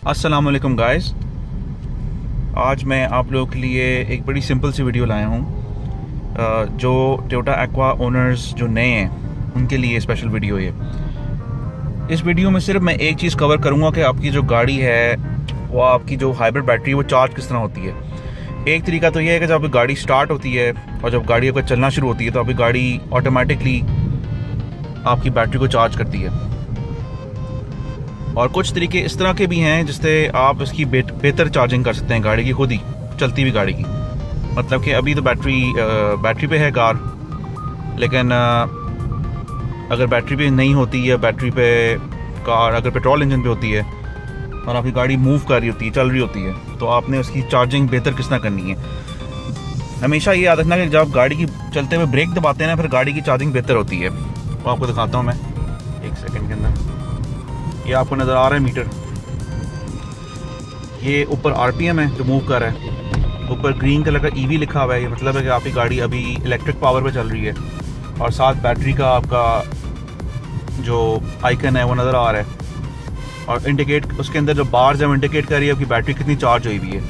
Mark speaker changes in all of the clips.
Speaker 1: अस्सलाम वालेकुम गाइस, आज मैं आप लोगों के लिए एक बड़ी सिंपल सी वीडियो लाया हूँ। जो टोयोटा एक्वा ओनर्स जो नए हैं उनके लिए स्पेशल वीडियो है। इस वीडियो में सिर्फ मैं एक चीज़ कवर करूँगा कि आपकी जो गाड़ी है वो आपकी जो हाइब्रिड बैटरी वो चार्ज किस तरह होती है। एक तरीका तो ये है कि जब आपकी गाड़ी स्टार्ट होती है और जब गाड़ी आपका चलना शुरू होती है तो आपकी गाड़ी ऑटोमेटिकली आपकी बैटरी को चार्ज करती है। और कुछ तरीके इस तरह के भी हैं जिससे आप इसकी बेहतर चार्जिंग कर सकते हैं गाड़ी की, खुद ही चलती हुई गाड़ी की। मतलब कि अभी तो बैटरी पे है कार, लेकिन अगर बैटरी पे नहीं होती या बैटरी पे कार अगर पेट्रोल इंजन पे होती है और आपकी गाड़ी मूव कर रही होती है, चल रही होती है, तो आपने उसकी चार्जिंग बेहतर किस तरह करनी है। हमेशा ये याद रखना कि जब गाड़ी की चलते हुए ब्रेक दबाते हैं ना, फिर गाड़ी की चार्जिंग बेहतर होती है। तो आपको दिखाता हूँ मैं एक सेकंड के अंदर। ये आपको नज़र आ रहा है मीटर, ये ऊपर आरपीएम है जो मूव कर रहा है। ऊपर ग्रीन कलर का ईवी लिखा हुआ है, ये मतलब है कि आपकी गाड़ी अभी इलेक्ट्रिक पावर पे चल रही है। और साथ बैटरी का आपका जो आइकन है वो नज़र आ रहा है। और इंडिकेट उसके अंदर जो बार जब इंडिकेट कर रही है आपकी बैटरी कितनी चार्ज हुई हुई है।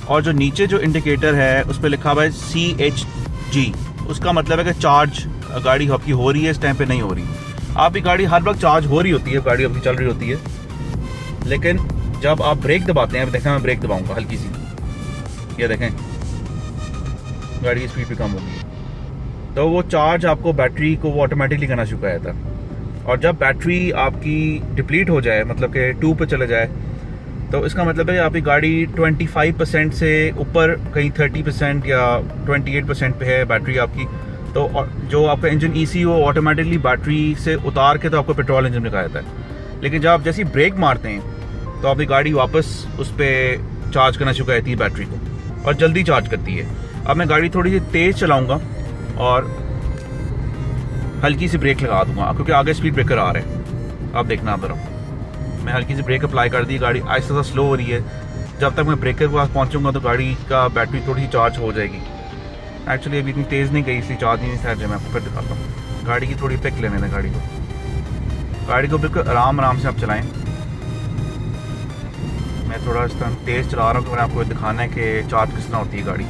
Speaker 1: और जो नीचे जो इंडिकेटर है उस पर लिखा हुआ है CHG, उसका मतलब है कि चार्ज गाड़ी आपकी हो रही है, इस टाइम पे नहीं हो रही। आपकी गाड़ी हर वक्त चार्ज हो रही होती है, गाड़ी आपकी चल रही होती है, लेकिन जब आप ब्रेक दबाते हैं, देखें मैं ब्रेक दबाऊंगा हल्की सी, ये देखें गाड़ी की स्पीड भी कम होगी, तो वो चार्ज आपको बैटरी को वो ऑटोमेटिकली करना शुरू कर देता है। और जब बैटरी आपकी डिप्लीट हो जाए, मतलब कि 2 पे चले जाए, तो इसका मतलब है आपकी गाड़ी 25% से ऊपर कहीं 30% या 28% पे है बैटरी आपकी, तो जो आपका इंजन ECU वो ऑटोमेटिकली बैटरी से उतार के तो आपको पेट्रोल इंजन में लगा देता है। लेकिन जब आप जैसे ब्रेक मारते हैं तो आपकी गाड़ी वापस उस पर चार्ज करना शुरू कर देती है बैटरी को, और जल्दी चार्ज करती है। अब मैं गाड़ी थोड़ी सी तेज़ चलाऊँगा और हल्की सी ब्रेक लगा दूंगा क्योंकि आगे स्पीड ब्रेकर आ रहे हैं। आप देखना आप जरा, मैं हल्की सी ब्रेक अप्लाई कर दी, गाड़ी आहिस्ता सा स्लो हो रही है। जब तक मैं ब्रेकर के पास पहुँचूँगा तो गाड़ी का बैटरी थोड़ी सी चार्ज हो जाएगी। एक्चुअली अभी इतनी तेज़ नहीं गई इसलिए चार्ज नहीं था। मैं आपको फिर दिखाता हूँ। गाड़ी की थोड़ी पिक लेने दें, गाड़ी को बिल्कुल आराम से आप चलाएं। मैं थोड़ा इस तरह तेज़ चला रहा हूँ कि मैंने आपको दिखाना है कि चार्ज किस तरह होती है गाड़ी।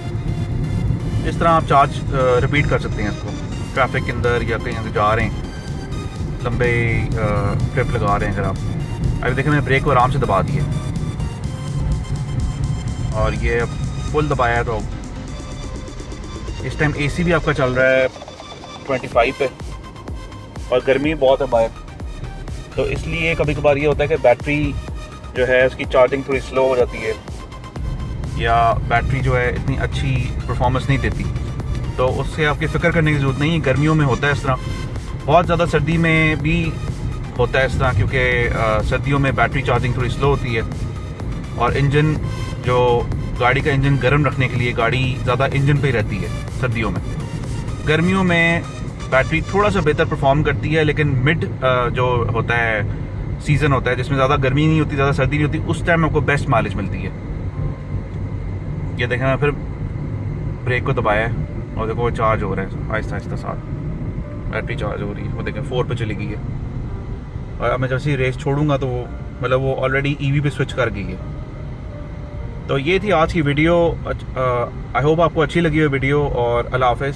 Speaker 1: इस तरह आप चार्ज रिपीट कर सकते हैं इसको ट्रैफिक के अंदर या कहीं अंदर जा रहे हैं, लंबे ट्रिप लगा रहे हैं। अगर आप अभी देखें मैंने ब्रेक को आराम से दबा दिए और ये फुल दबाया है, तो इस टाइम AC भी आपका चल रहा है 25 पे और गर्मी बहुत है बाहर, तो इसलिए कभी कभार ये होता है कि बैटरी जो है उसकी चार्जिंग थोड़ी स्लो हो जाती है या बैटरी जो है इतनी अच्छी परफॉर्मेंस नहीं देती। तो उससे आपकी फ़िक्र करने की ज़रूरत नहीं है। गर्मियों में होता है इस तरह, बहुत ज़्यादा सर्दी में भी होता है इस तरह, क्योंकि सर्दियों में बैटरी चार्जिंग थोड़ी स्लो होती है और इंजन जो गाड़ी का इंजन गर्म रखने के लिए गाड़ी ज़्यादा इंजन पे ही रहती है सर्दियों में। गर्मियों में बैटरी थोड़ा सा बेहतर परफॉर्म करती है, लेकिन मिड जो होता है सीज़न होता है जिसमें ज़्यादा गर्मी नहीं होती, ज़्यादा सर्दी नहीं होती, उस टाइम आपको बेस्ट माइलेज मिलती है। ये देखें मैं फिर ब्रेक को दबाया है और देखो वो चार्ज हो रहा है आहिस्ता साथ, बैटरी चार्ज हो रही है। वो देखें 4 पे चली गई है और अब मैं जैसे ही रेस छोड़ूंगा तो मतलब वो ऑलरेडी EV पे स्विच कर गई है। तो ये थी आज की वीडियो। आई होप आपको अच्छी लगी है वीडियो, और अल्लाह हाफ़िज़।